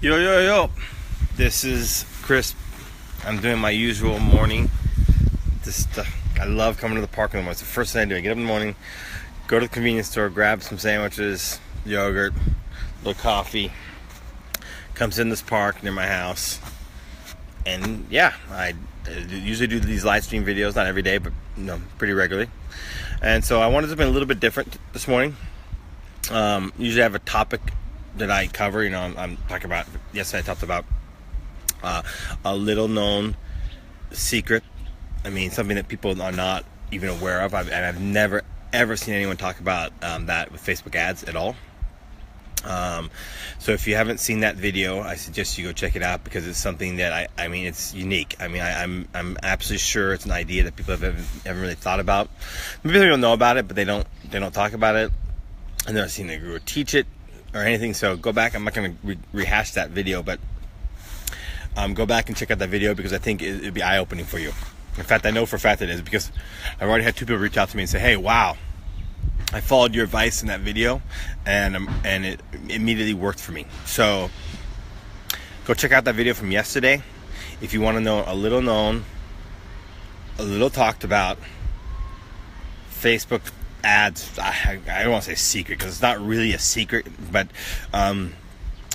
Yo, this is Chris. I'm doing my usual morning. I love coming to the park in the morning. It's the first thing I do. I get up in the morning, go to the convenience store, grab some sandwiches, yogurt, a little coffee, comes in this park near my house, and yeah, I usually do these live stream videos, not every day, but pretty regularly. And so I wanted something a little bit different this morning. Usually I have a topic that I cover. I'm talking about, yesterday I talked about a little known secret. Something that people are not even aware of. I've never ever seen anyone talk about that with Facebook ads at all. So if you haven't seen that video, I suggest you go check it out, because it's something that it's unique. I'm absolutely sure it's an idea that people haven't really thought about. Maybe they don't know about it, but they don't talk about it. I've never seen a guru teach it or anything. So go back. I'm not going to rehash that video, but go back and check out that video, because I think it'd be eye-opening for you. In fact, I know for a fact it is, because I've already had 2 people reach out to me and say, "Hey, wow, I followed your advice in that video, and it immediately worked for me." So go check out that video from yesterday if you want to know a little known, a little talked about Facebook ads. I don't want to say secret, because it's not really a secret, but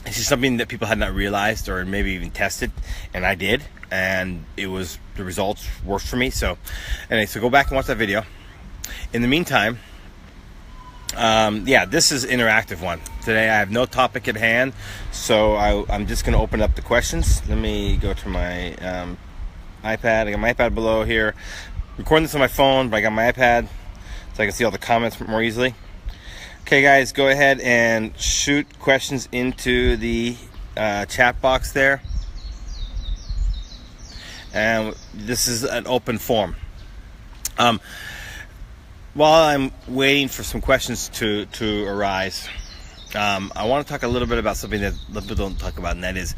it's just something that people had not realized or maybe even tested, and I did, and the results worked for me. So anyway, so go back and watch that video. In the meantime, this is an interactive one. Today I have no topic at hand, so I'm just going to open up the questions. Let me go to my iPad. I got my iPad below here. Recording this on my phone, but I got my iPad so I can see all the comments more easily. Okay, guys, go ahead and shoot questions into the chat box there. And this is an open forum. While I'm waiting for some questions to arise, I want to talk a little bit about something that people don't talk about, and that is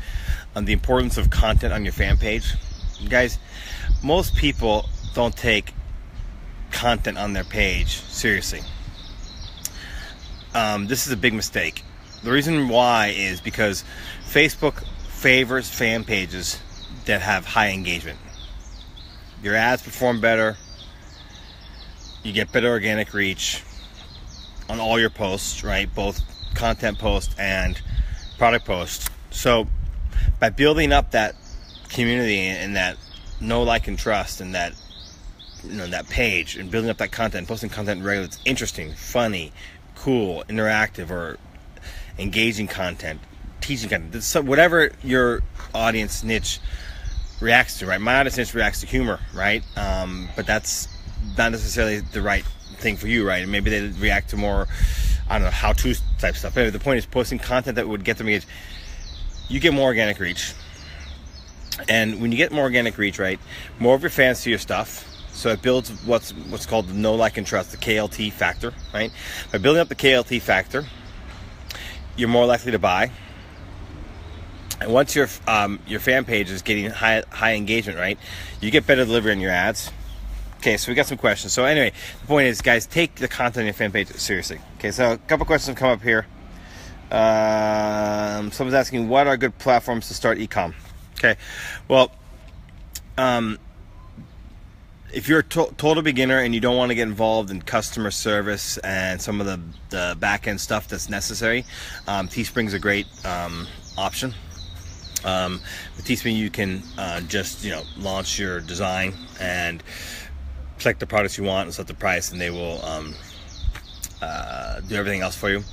the importance of content on your fan page. You guys, most people don't take content on their page seriously. This is a big mistake. The reason why is because Facebook favors fan pages that have high engagement. Your ads perform better. You get better organic reach on all your posts, right? Both content posts and product posts. So by building up that community and that know, like, and trust, and that that page, and building up that content, posting content regularly, it's interesting, funny, cool, interactive, or engaging content, teaching content, whatever your audience niche reacts to, right? My audience niche reacts to humor, right? But that's not necessarily the right thing for you, right? And maybe they react to more, I don't know, how-to type stuff. Anyway, the point is posting content that would get them engaged. You get more organic reach. And when you get more organic reach, right, more of your fans see your stuff. So it builds what's called the know, like, and trust, the KLT factor, right? By building up the KLT factor, you're more likely to buy. And once your fan page is getting high engagement, right, you get better delivery in your ads. Okay, so we got some questions. So anyway, the point is, guys, take the content on your fan page seriously. Okay, so a couple questions have come up here. Someone's asking, what are good platforms to start ecom? Okay, well, if you're a total beginner and you don't want to get involved in customer service and some of the back-end stuff that's necessary, Teespring's a great option. With Teespring, you can just launch your design and select the products you want and set the price, and they will do everything else for you.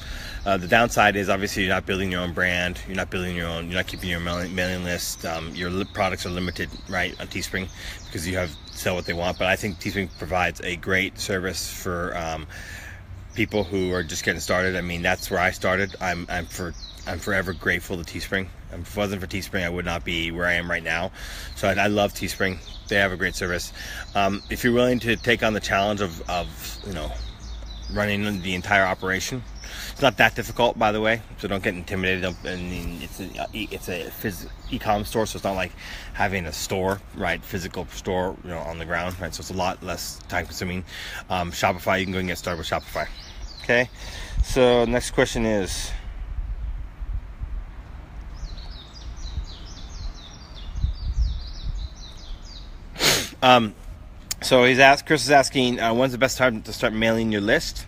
The downside is, obviously, you're not building your own brand. You're not keeping your mailing list. Your products are limited, right, on Teespring, because you have to sell what they want. But I think Teespring provides a great service for people who are just getting started. That's where I started. I'm forever grateful to Teespring. If it wasn't for Teespring, I would not be where I am right now. So I love Teespring. They have a great service. If you're willing to take on the challenge of running the entire operation, it's not that difficult, by the way. So don't get intimidated. It's a e-com store, so it's not like having a store, right? Physical store, on the ground, right? So it's a lot less time consuming. Shopify, you can go and get started with Shopify. Okay. So next question is, So Chris is asking, when's the best time to start mailing your list,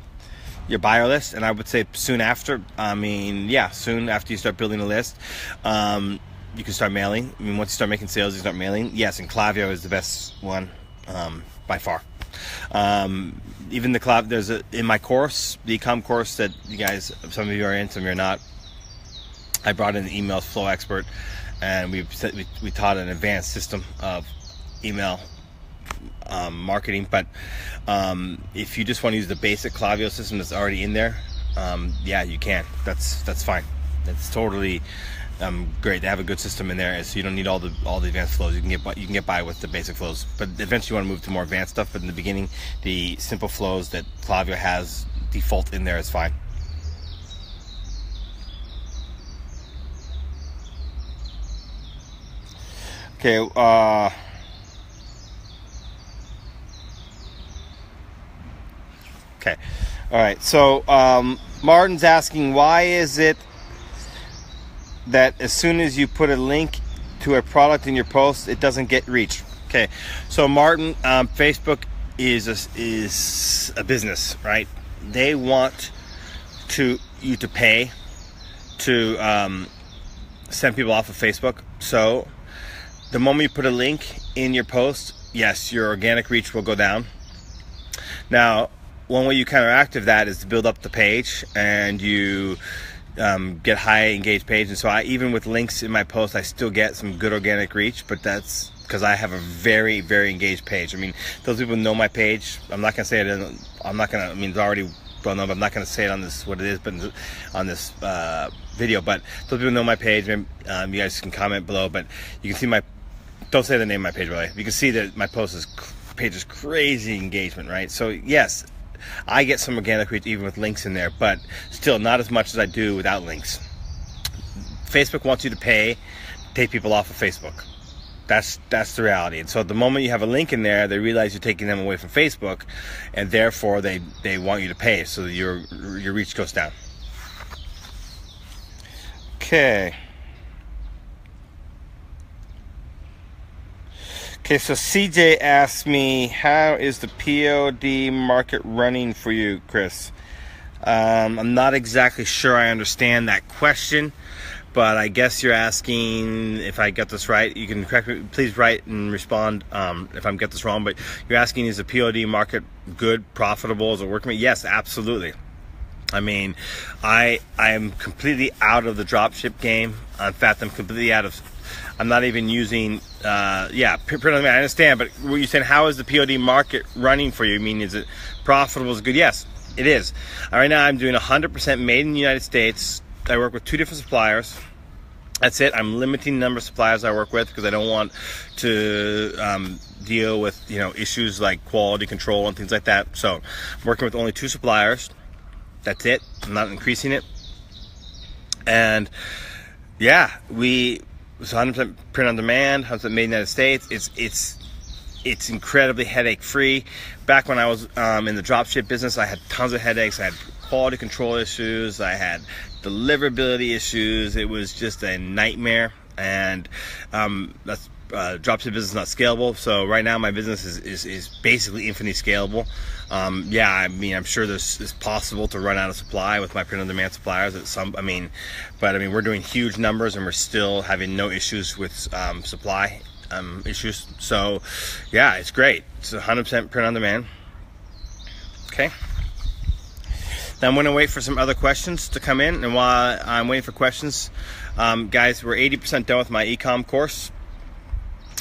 your buyer list? And I would say soon after. Soon after you start building a list, you can start mailing. I mean, once you start making sales, you start mailing. Yes, and Klaviyo is the best one by far. Even the Klaviyo, in my course, the Ecom course that you guys, some of you are in, some of you are not. I brought in an email flow expert, and we taught an advanced system of email marketing. But if you just want to use the basic Klaviyo system that's already in there, yeah, you can. That's fine. It's totally great to have a good system in there, so you don't need all the advanced flows. You can get by with the basic flows, but eventually you want to move to more advanced stuff. But in the beginning, the simple flows that Klaviyo has default in there is fine. Okay. Okay. All right. So Martin's asking, why is it that as soon as you put a link to a product in your post, it doesn't get reach? Okay. So Martin, Facebook is a business, right? They want you to pay to send people off of Facebook. So the moment you put a link in your post, yes, your organic reach will go down. Now, one way you counteract that is to build up the page, and you get high engaged page. And so even with links in my post, I still get some good organic reach, but that's because I have a very, very engaged page. I mean, those people know my page. I'm not gonna say it. I mean, it's already well known, but I'm not gonna say it on this, what it is, but on this video. But those people know my page. You guys can comment below, but you can see don't say the name of my page, by the way. You can see that my page is crazy engagement, right? So yes, I get some organic reach even with links in there, but still not as much as I do without links. Facebook wants you to pay to take people off of Facebook. That's the reality. And so the moment you have a link in there, they realize you're taking them away from Facebook, and therefore they want you to pay, so that your reach goes down. Okay. Okay, so CJ asked me, how is the POD market running for you, Chris? I'm not exactly sure I understand that question, but I guess you're asking if I get this right. You can correct me, please write and respond if I get this wrong, but you're asking, is the POD market good, profitable, is it working? Yes, absolutely. I mean, I am completely out of the dropship game. In fact, I'm not even using, print on demand. I understand, but what you're saying, how is the POD market running for you? I mean, is it profitable? Is it good? Yes, it is. Right now, I'm doing 100% made in the United States. I work with 2 different suppliers. That's it. I'm limiting the number of suppliers I work with because I don't want to deal with issues like quality control and things like that. So I'm working with only 2 suppliers. That's it. I'm not increasing it. And yeah, it's 100% print on demand, 100% made in the United States. It's incredibly headache free. Back when I was in the dropship business, I had tons of headaches. I had quality control issues. I had deliverability issues. It was just a nightmare. And that's dropship business is not scalable. So right now my business is basically infinitely scalable. I mean, I'm sure it's possible to run out of supply with my print on demand suppliers but we're doing huge numbers and we're still having no issues with supply issues. So yeah, it's great. It's 100% print on demand. Okay. Now I'm going to wait for some other questions to come in, and while I'm waiting for questions, guys, we're 80% done with my ecom course.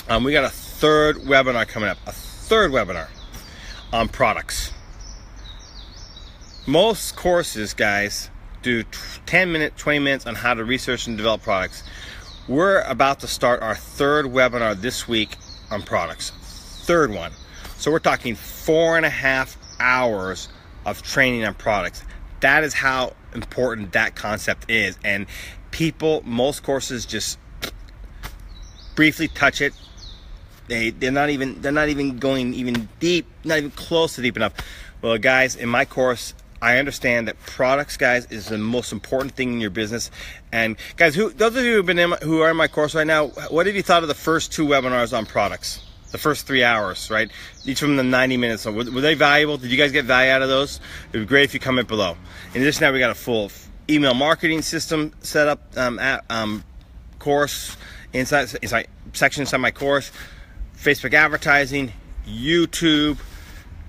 We got a 3rd webinar coming up, a 3rd webinar on products. Most courses, guys, do 10 minutes, 20 minutes on how to research and develop products. We're about to start our 3rd webinar this week on products. 3rd one. So we're talking 4.5 hours of training on products. That is how important that concept is. And most courses just briefly touch it. They're not even going even deep, not even close to deep enough. Well, guys, in my course, I understand that products, guys, is the most important thing in your business. And guys, those of you who are in my course right now, what have you thought of the first 2 webinars on products? the first 3 hours, right? Each of them the 90 minutes. So were they valuable? Did you guys get value out of those? It would be great if you comment below. In addition, now we got a full email marketing system set up, course inside section inside my course, Facebook advertising, YouTube,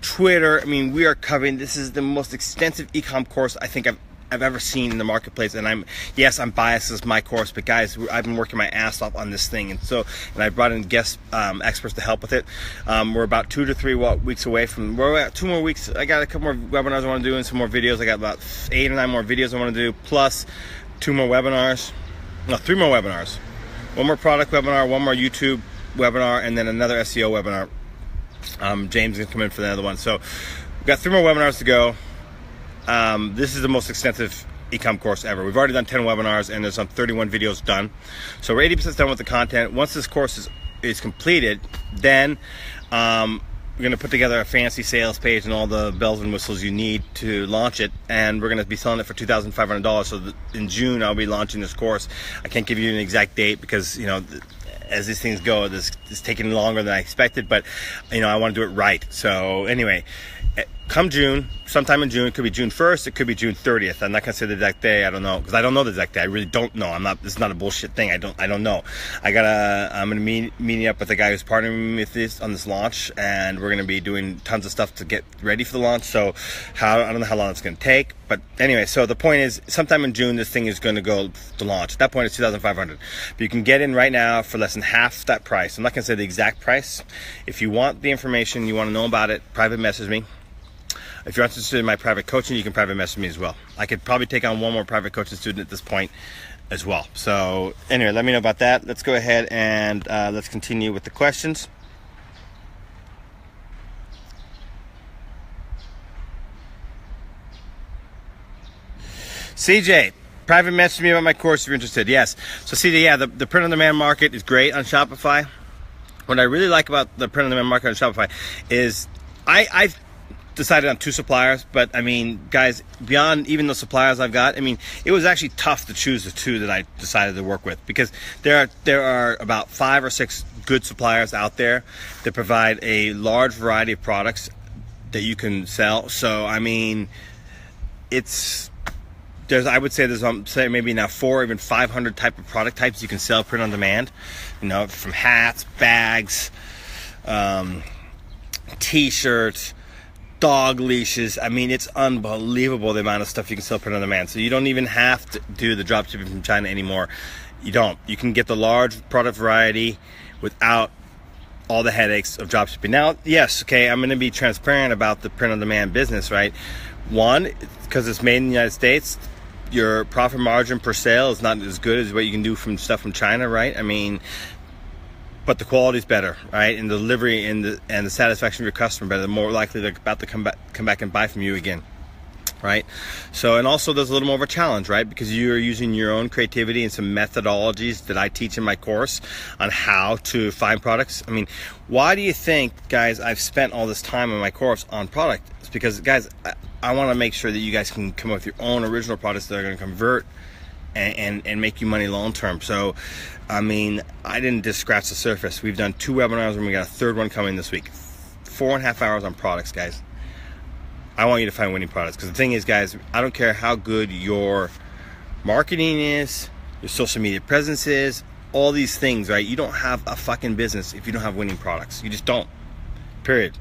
Twitter. I mean, we are covering, this is the most extensive ecom course I think I've ever seen in the marketplace. And I'm biased as my course, but guys, I've been working my ass off on this thing, and I brought in guest experts to help with it. We're about 2 to 3 weeks away from, we're at 2 more weeks. I got a couple more webinars I want to do and some more videos. I got about 8 or 9 more videos I want to do, plus 2 more webinars. No, 3 more webinars. 1 more product webinar, 1 more YouTube webinar, and then another SEO webinar. James is gonna come in for the other one. So we've got 3 more webinars to go. This is the most extensive ecom course ever. We've already done 10 webinars and there's 31 videos done. So we're 80% done with the content. Once this course is completed, then we're going to put together a fancy sales page and all the bells and whistles you need to launch it, and we're going to be selling it for $2,500. So in June I'll be launching this course. I can't give you an exact date because, you know, as these things go, this is taking longer than I expected, but you know, I want to do it right. So anyway, come June, sometime in June, it could be June 1st, it could be June 30th. I'm not gonna say the exact day. I don't know, because I don't know the exact day. I really don't know. This is not a bullshit thing. I don't know. I'm gonna meeting up with the guy who's partnering with this on this launch, and we're gonna be doing tons of stuff to get ready for the launch. So I don't know how long it's gonna take, but anyway, so the point is, sometime in June this thing is gonna go to launch. At that point it's $2,500, but you can get in right now for less than half that price. I'm not gonna say the exact price. If you want the information, you want to know about it, private message me. If you're interested in my private coaching, you can private message me as well. I could probably take on 1 more private coaching student at this point as well. So anyway, let me know about that. Let's go ahead and let's continue with the questions. CJ, private message me about my course if you're interested. Yes. So CJ, yeah, the print-on-demand market is great on Shopify. What I really like about the print-on-demand market on Shopify is I've decided on 2 suppliers, but I mean, guys, beyond even the suppliers I've got, I mean, it was actually tough to choose the 2 that I decided to work with, because there are about 5 or 6 good suppliers out there that provide a large variety of products that you can sell. So I mean, I would say there's say maybe now 4 or even 500 type of product types you can sell print on demand. You know, from hats, bags, t-shirts, dog leashes. I mean, it's unbelievable the amount of stuff you can sell print on demand. So you don't even have to do the drop shipping from China anymore. You don't. You can get the large product variety without all the headaches of drop shipping. Now, yes, okay, I'm going to be transparent about the print on demand business, right? One, because it's made in the United States, your profit margin per sale is not as good as what you can do from stuff from China, right? I mean, but the quality is better, right? And the delivery and the satisfaction of your customer better. The more likely they're about to come back and buy from you again, right? So, and also there's a little more of a challenge, right? Because you're using your own creativity and some methodologies that I teach in my course on how to find products. I mean, why do you think, guys, I've spent all this time in my course on product? It's because, guys, I want to make sure that you guys can come up with your own original products that are going to convert and make you money long term. So, I mean, I didn't just scratch the surface. We've done 2 webinars and we got a 3rd one coming this week. 4.5 hours on products, guys. I want you to find winning products, because the thing is, guys, I don't care how good your marketing is, your social media presence is, all these things, right? You don't have a fucking business if you don't have winning products. You just don't. Period.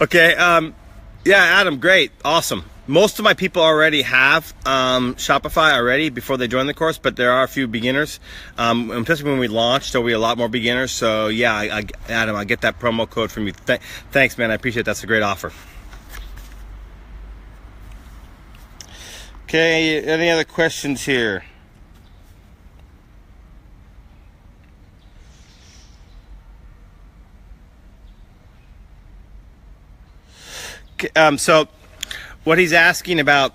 Okay, yeah, Adam, great, awesome. Most of my people already have Shopify already before they join the course, but there are a few beginners. Especially when we launch, there'll be a lot more beginners. So yeah, Adam, I'll get that promo code from you. Thanks, man, I appreciate it. That's a great offer. Okay, any other questions here? So what he's asking about,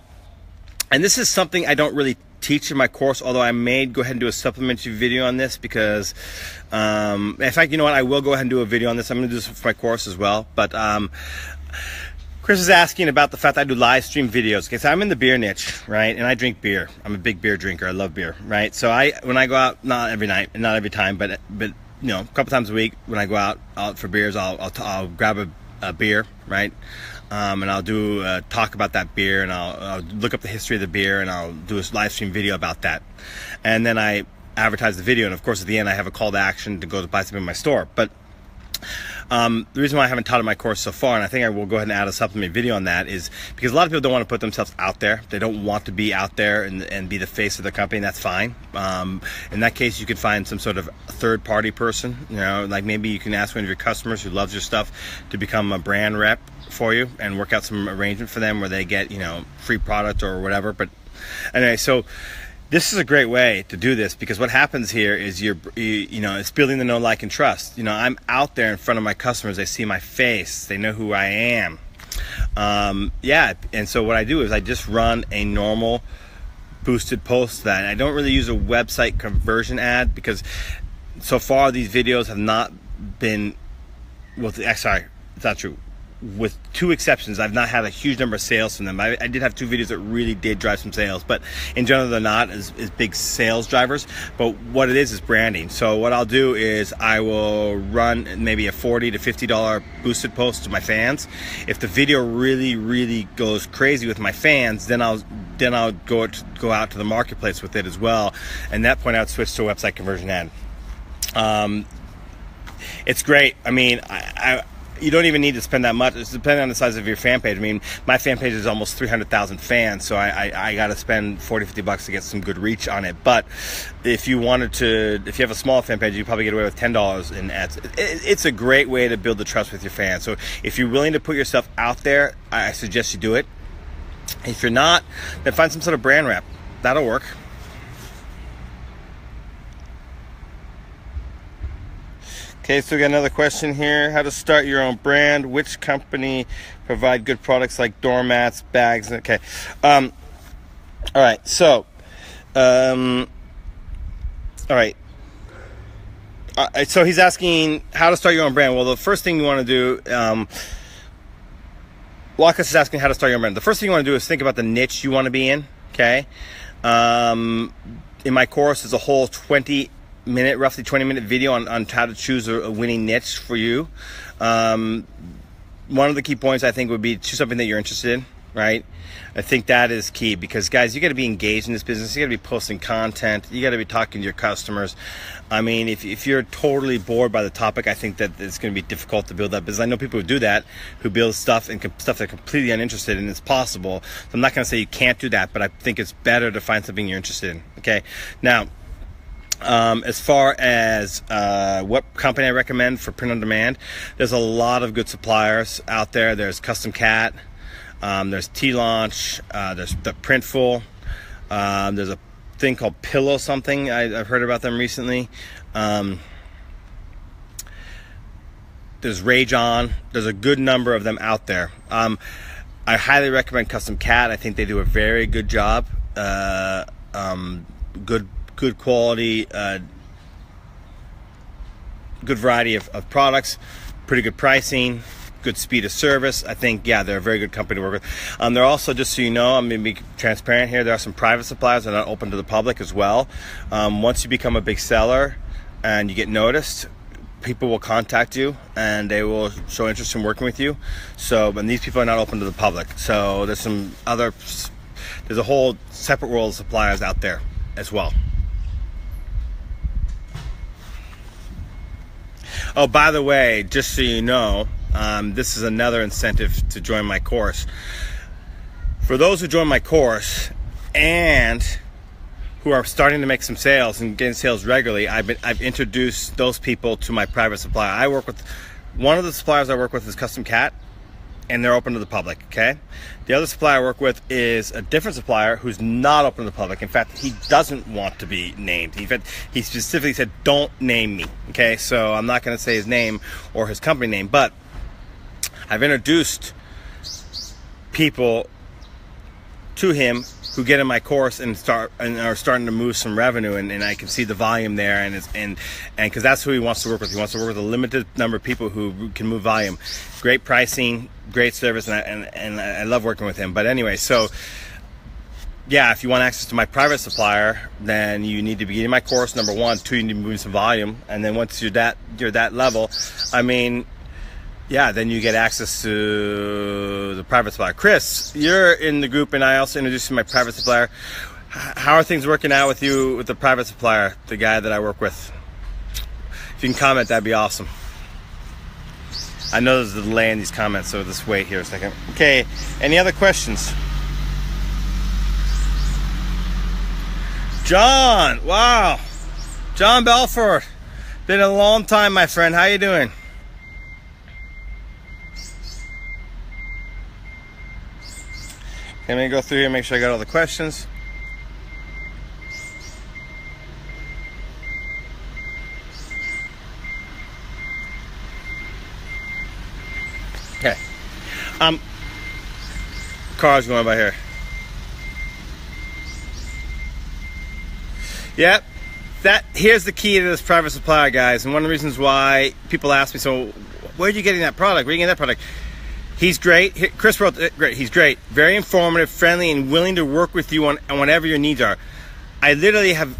and this is something I don't really teach in my course, although I may go ahead and do a supplementary video on this, because in fact, you know what, I will go ahead and do a video on this. I'm going to do this for my course as well. But Chris is asking about the fact that I do live stream videos. Okay, so I'm in the beer niche, right? And I drink beer. I'm a big beer drinker. I love beer, right? So when I go out, not every night, and not every time, but you know, a couple times a week when I go out for beers, I'll grab a beer, right? And I'll do talk about that beer, and I'll look up the history of the beer, and I'll do a live stream video about that. And then I advertise the video, and of course at the end I have a call to action to go to buy something in my store. But the reason why I haven't taught in my course so far, and I think I will go ahead and add a supplement video on that, is because a lot of people don't want to put themselves out there. They don't want to be out there and be the face of the company, and that's fine. In that case, you can find some sort of third-party person. You know, like maybe you can ask one of your customers who loves your stuff to become a brand rep for you and work out some arrangement for them where they get, you know, free product or whatever. But anyway, so this is a great way to do this, because what happens here is you know, it's building the know, like, and trust. You know, I'm out there in front of my customers. They see my face. They know who I am. Yeah, and so what I do is I just run a normal boosted post that I don't really use a website conversion ad, because so far these videos have not been, well, sorry, it's not true. With two exceptions, I've not had a huge number of sales from them. I did have 2 videos that really did drive some sales, but in general they're not as big sales drivers. But what it is branding. So what I'll do is I will run maybe a $40 to $50 boosted post to my fans. If the video really goes crazy with my fans, then I'll go out to the marketplace with it as well. And at that point, I'd switch to a website conversion ad. It's great. I mean, you don't even need to spend that much. It's depending on the size of your fan page. I mean, my fan page is almost 300,000 fans, so I got to spend $40-50 to get some good reach on it. But if you have a small fan page, you probably get away with $10 in ads. It's a great way to build the trust with your fans. So if you're willing to put yourself out there, I suggest you do it. If you're not, then find some sort of brand rep. That'll work. Okay, so we got another question here. How to start your own brand? Which company provide good products like doormats, bags? Okay. All right. So, all right. So he's asking how to start your own brand. Well, the first thing you want to do, Walkus is asking how to start your own brand. The first thing you want to do is think about the niche you want to be in. Okay. In my course, there's a whole roughly 20-minute video on how to choose a winning niche for you. One of the key points I think would be choose something that you're interested in, right? I think that is key, because guys, you got to be engaged in this business. You got to be posting content. You got to be talking to your customers. I mean, if you're totally bored by the topic, I think that it's going to be difficult to build that business. I know people who do that, who build stuff they're completely uninterested in. It's possible. So I'm not going to say you can't do that, but I think it's better to find something you're interested in. Okay, now. As far as what company I recommend for print on demand, there's a lot of good suppliers out there. There's Custom Cat, there's T-Launch, there's the Printful, there's a thing called Pillow something. I've heard about them recently. There's Rage On. There's a good number of them out there. I highly recommend Custom Cat. I think they do a very good job. Good quality, good variety of products, pretty good pricing, good speed of service. I think, yeah, they're a very good company to work with. They're also, just so you know, I'm going to be transparent here, there are some private suppliers that are not open to the public as well. Once you become a big seller and you get noticed, people will contact you and they will show interest in working with you. So, and these people are not open to the public. So there's a whole separate world of suppliers out there as well. Oh, by the way, just so you know, this is another incentive to join my course. For those who join my course and who are starting to make some sales and getting sales regularly, I've introduced those people to my private supplier. One of the suppliers I work with is Custom Cat, and they're open to the public, okay? The other supplier I work with is a different supplier who's not open to the public. In fact, he doesn't want to be named. He specifically said, don't name me, okay? So I'm not gonna say his name or his company name, but I've introduced people to him who get in my course and are starting to move some revenue, and I can see the volume there, and because that's who he wants to work with. He wants to work with a limited number of people who can move volume. Great pricing, great service, and I love working with him. But anyway, so yeah, if you want access to my private supplier, then you need to be in my course, number one. Two, you need to move some volume, and then once you're that level, I mean, yeah, then you get access to the private supplier. Chris, you're in the group, and I also introduced you to my private supplier. How are things working out with you with the private supplier, the guy that I work with? If you can comment, that'd be awesome. I know there's a delay in these comments, so just wait here a second. Okay, any other questions? John, wow. John Belfort. Been a long time, my friend. How you doing? Let me go through here and make sure I got all the questions. Okay. Cars going by here. Yep. Here's the key to this private supplier, guys. And one of the reasons why people ask me, so where are you getting that product? Where are you getting that product? He's great. Chris wrote, great. He's great. Very informative, friendly, and willing to work with you on whatever your needs are. I literally have,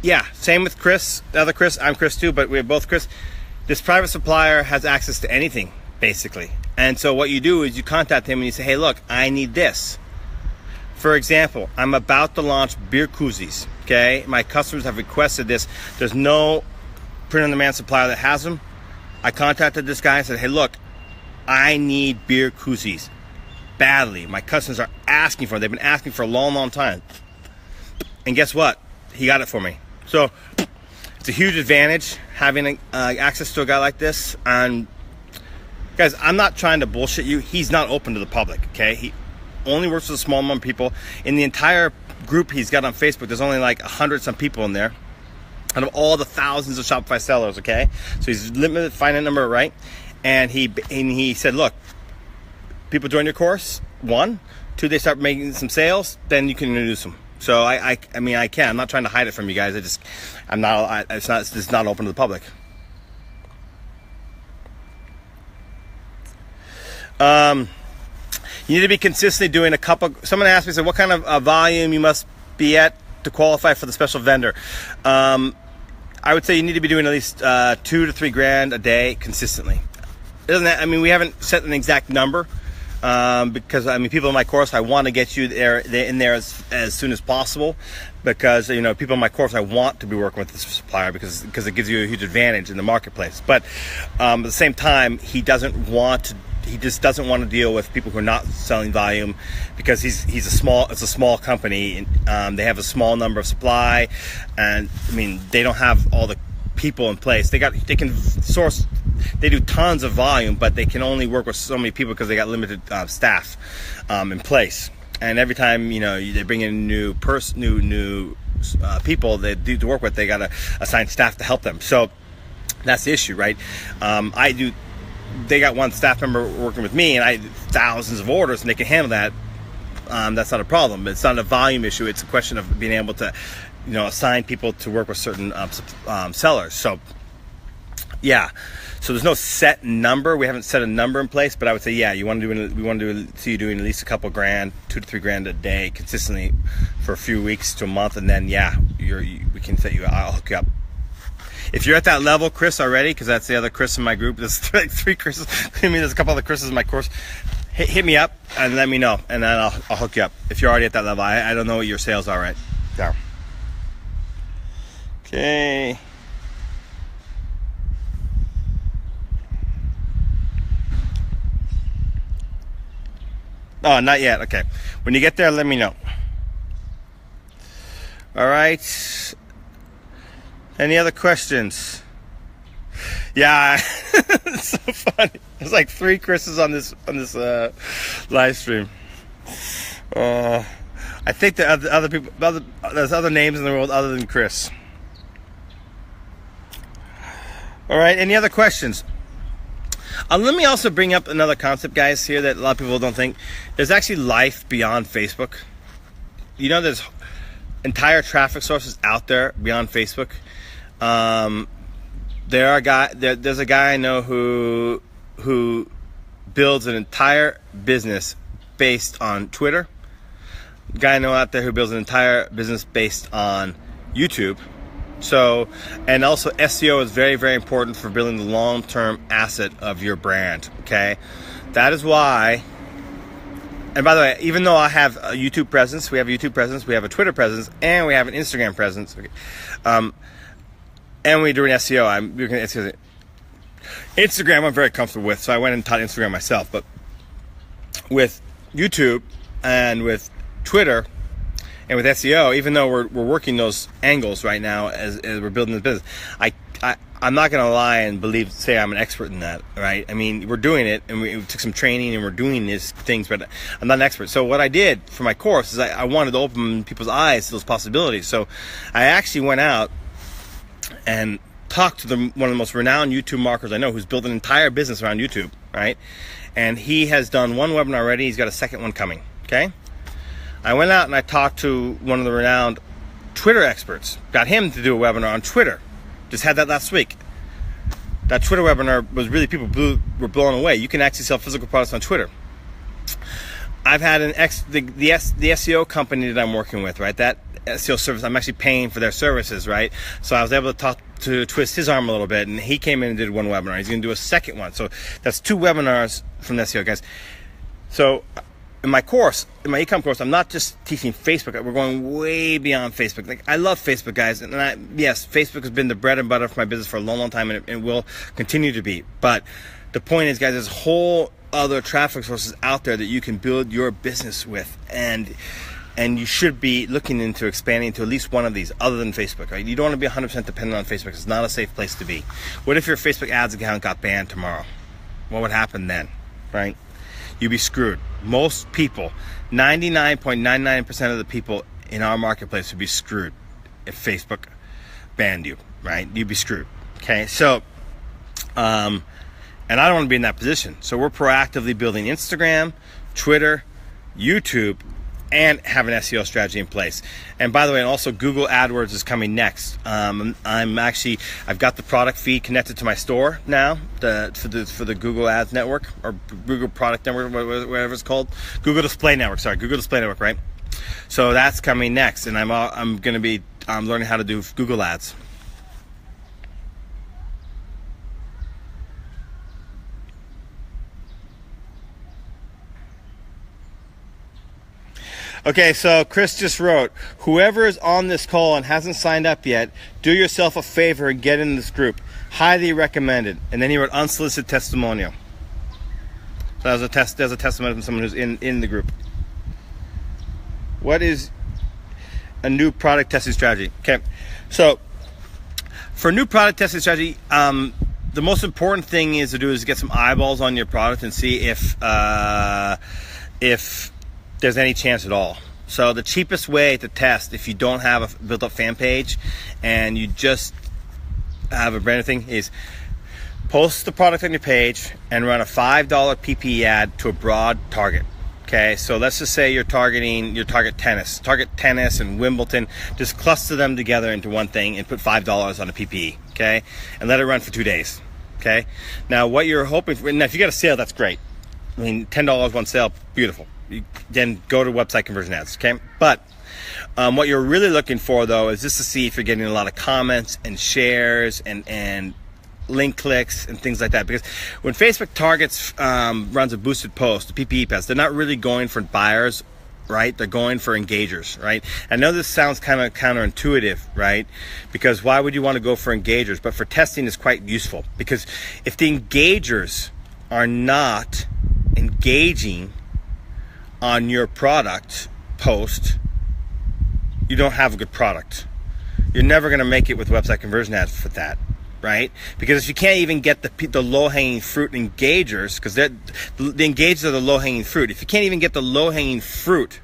yeah, same with Chris, the other Chris. I'm Chris too, but we have both Chris. This private supplier has access to anything, basically. And so what you do is you contact him and you say, hey, look, I need this. For example, I'm about to launch beer koozies, okay? My customers have requested this. There's no print-on-demand supplier that has them. I contacted this guy and said, hey, look, I need beer koozies badly. My customers are asking for it. They've been asking for a long, long time. And guess what? He got it for me. So it's a huge advantage having access to a guy like this. And guys, I'm not trying to bullshit you. He's not open to the public, okay? He only works with a small number of people. In the entire group he's got on Facebook, there's only like 100-some people in there out of all the thousands of Shopify sellers, okay? So he's limited finite number, right? And he said, look, people join your course, 1, 2, they start making some sales, then you can introduce them. So I mean, I can. I'm not trying to hide it from you guys. It's not open to the public. You need to be consistently doing a couple. Someone asked me, so what kind of volume you must be at to qualify for the special vendor? I would say you need to be doing at least 2 to 3 grand a day consistently. I mean, we haven't set an exact number because I mean, people in my course, I want to get you in there as soon as possible, because you know, people in my course, I want to be working with this supplier because it gives you a huge advantage in the marketplace. But at the same time, he just doesn't want to deal with people who are not selling volume, because it's a small company, and they have a small number of supply, and I mean, they don't have all the people in place. They can source. They do tons of volume, but they can only work with so many people because they got limited staff in place. And every time, you know, they bring in new people they do to work with, they got to assign staff to help them. So that's the issue, right? They got one staff member working with me, and I do thousands of orders, and they can handle that. That's not a problem. It's not a volume issue. It's a question of being able to, you know, assign people to work with certain sellers. So yeah, so there's no set number. We haven't set a number in place, but I would say, yeah, we want to see you doing at least a couple grand, 2 to 3 grand a day consistently for a few weeks to a month, and then yeah, we can set you. I'll hook you up. If you're at that level, Chris, already, because that's the other Chris in my group. There's like 3 Chris's. I mean, there's a couple other Chris's in my course. Hit me up and let me know, and then I'll hook you up. If you're already at that level, I don't know what your sales are right there. Okay. Oh, not yet. Okay. When you get there, let me know. All right. Any other questions? Yeah, it's so funny. There's like 3 Chris's on this live stream. I think the other people, there's other names in the world other than Chris. All right. Any other questions? Let me also bring up another concept, guys, here that a lot of people don't think. There's actually life beyond Facebook. there's entire traffic sources out there beyond Facebook. There's a guy I know who builds an entire business based on Twitter. A guy I know out there who builds an entire business based on YouTube. So, and also SEO is very, very important for building the long-term asset of your brand. Okay, that is why. And by the way, even though I have a YouTube presence, we have a YouTube presence, we have a Twitter presence, and we have an Instagram presence. Okay. And we do an SEO. Instagram I'm very comfortable with, so I went and taught Instagram myself. But with YouTube and with Twitter and with SEO, even though we're working those angles right now as we're building the business, I'm not going to lie and say I'm an expert in that, right? I mean, we're doing it, and we took some training, and we're doing these things, but I'm not an expert. So what I did for my course is I wanted to open people's eyes to those possibilities. So I actually went out and talked to one of the most renowned YouTube marketers I know, who's built an entire business around YouTube, right? And he has done one webinar already. He's got a second one coming, okay? I went out and I talked to one of the renowned Twitter experts, got him to do a webinar on Twitter. Just had that last week. That Twitter webinar was really, people were blown away. You can actually sell physical products on Twitter. I've had the SEO company that I'm working with, right? That SEO service, I'm actually paying for their services, right? So I was able to twist his arm a little bit, and he came in and did one webinar. He's going to do a second one. So that's 2 webinars from the SEO guys. So in my course, in my ecom course, I'm not just teaching Facebook. We're going way beyond Facebook. Like, I love Facebook, guys, and yes, Facebook has been the bread and butter for my business for a long, long time, and it will continue to be. But the point is, guys, there's whole other traffic sources out there that you can build your business with, and you should be looking into expanding to at least one of these other than Facebook, right? You don't want to be 100% dependent on Facebook. It's not a safe place to be. What if your Facebook ads account got banned tomorrow? What would happen then, right? You'd be screwed. Most people, 99.99% of the people in our marketplace would be screwed if Facebook banned you, right? You'd be screwed, okay? So, and I don't want to be in that position. So we're proactively building Instagram, Twitter, YouTube, and have an SEO strategy in place. And by the way, and also Google AdWords is coming next. I've got the product feed connected to my store now, for the Google Ads Network, or Google Product Network, whatever it's called. Google Display Network, right? So that's coming next, and I'm going to be learning how to do Google Ads. Okay, so Chris just wrote, whoever is on this call and hasn't signed up yet, do yourself a favor and get in this group. Highly recommended. And then he wrote unsolicited testimonial. So there's a testimony from someone who's in the group. What is a new product testing strategy? Okay, so for new product testing strategy, the most important thing is get some eyeballs on your product and see if there's any chance at all. So the cheapest way to test, if you don't have a built up fan page and you just have a brand new thing, is post the product on your page and run a $5 PPE ad to a broad target. Okay, so let's just say you're targeting tennis and Wimbledon. Just cluster them together into one thing and put $5 on a PPE, okay? And let it run for 2 days, okay? Now what you're hoping for, now if you get a sale, that's great. I mean, $10 one sale, beautiful. Then go to website conversion ads, okay? But what you're really looking for, though, is just to see if you're getting a lot of comments and shares and link clicks and things like that. Because when Facebook targets, runs a boosted post, the PPE pass, they're not really going for buyers, right? They're going for engagers, right? I know this sounds kind of counterintuitive, right? Because why would you want to go for engagers? But for testing, it's quite useful. Because if the engagers are not engaging on your product post, you don't have a good product. You're never going to make it with website conversion ads for that, right? Because if you can't even get the low-hanging fruit engagers, because the engagers are the low-hanging fruit. If you can't even get the low-hanging fruit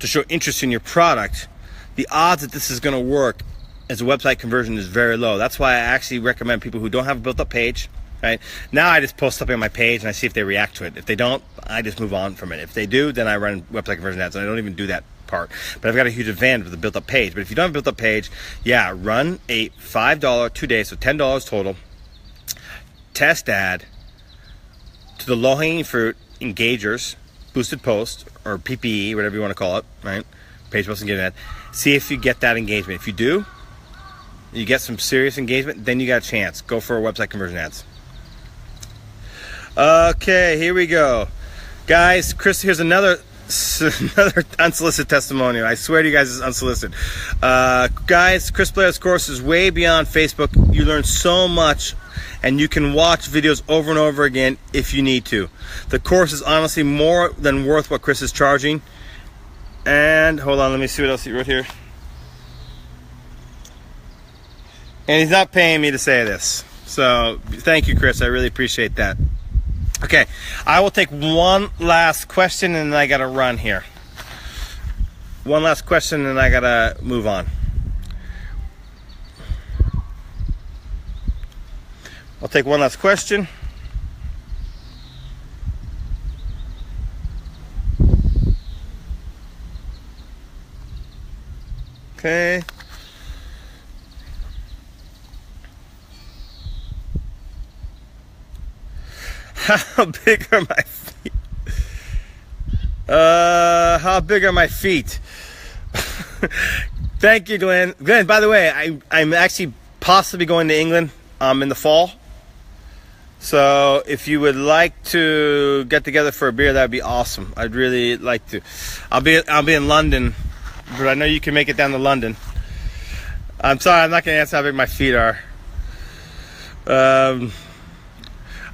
to show interest in your product, the odds that this is going to work as a website conversion is very low. That's why I actually recommend people who don't have a built-up page. Right now, I just post something on my page and I see if they react to it. If they don't, I just move on from it. If they do, then I run website conversion ads, and I don't even do that part. But I've got a huge advantage with a built-up page. But if you don't have a built-up page, yeah, run a $5 2 days, so $10 total test ad to the low-hanging fruit engagers, boosted post, or PPE, whatever you want to call it, right? Page post engagement ad. See if you get that engagement. If you do, you get some serious engagement, then you got a chance. Go for website conversion ads. Okay, here we go. Guys, Chris, here's another unsolicited testimonial. I swear to you guys, it's unsolicited. Guys, Chris Blair's course is way beyond Facebook. You learn so much, and you can watch videos over and over again if you need to. The course is honestly more than worth what Chris is charging. And hold on, let me see what else he wrote here. And he's not paying me to say this. So thank you, Chris. I really appreciate that. Okay, I will take one last question and then I gotta run here. One last question and I gotta move on. I'll take one last question. Okay. How big are my feet? How big are my feet? Thank you, Glenn. Glenn, by the way, I'm actually possibly going to England in the fall. So if you would like to get together for a beer, that'd be awesome. I'd really like to. I'll be in London, but I know you can make it down to London. I'm sorry, I'm not going to answer how big my feet are.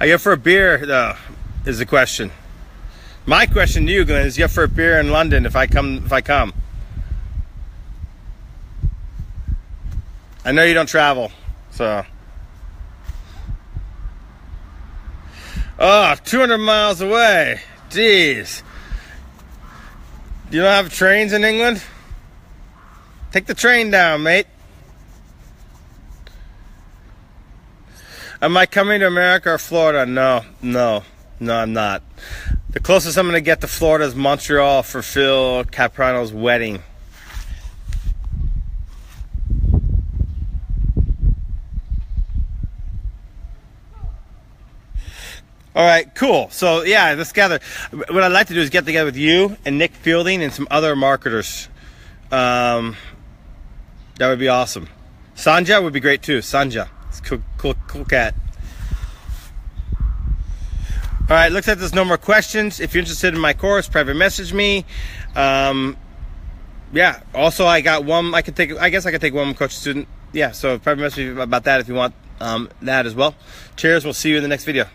I go for a beer, though, is the question. My question to you, Glenn, is you go for a beer in London if I come. I know you don't travel, so. Oh, 200 miles away. Jeez. You don't have trains in England? Take the train down, mate. Am I coming to America or Florida? No, I'm not. The closest I'm going to get to Florida is Montreal for Phil Caprano's wedding. All right, cool. So yeah, let's gather. What I'd like to do is get together with you and Nick Fielding and some other marketers. That would be awesome. Sanja would be great too. Sanja. Cool cat. All right, looks like there's no more questions. If you're interested in my course, private message me. Yeah. Also, I got one. I guess I could take one coach student. Yeah. So private message me about that if you want that as well. Cheers. We'll see you in the next video.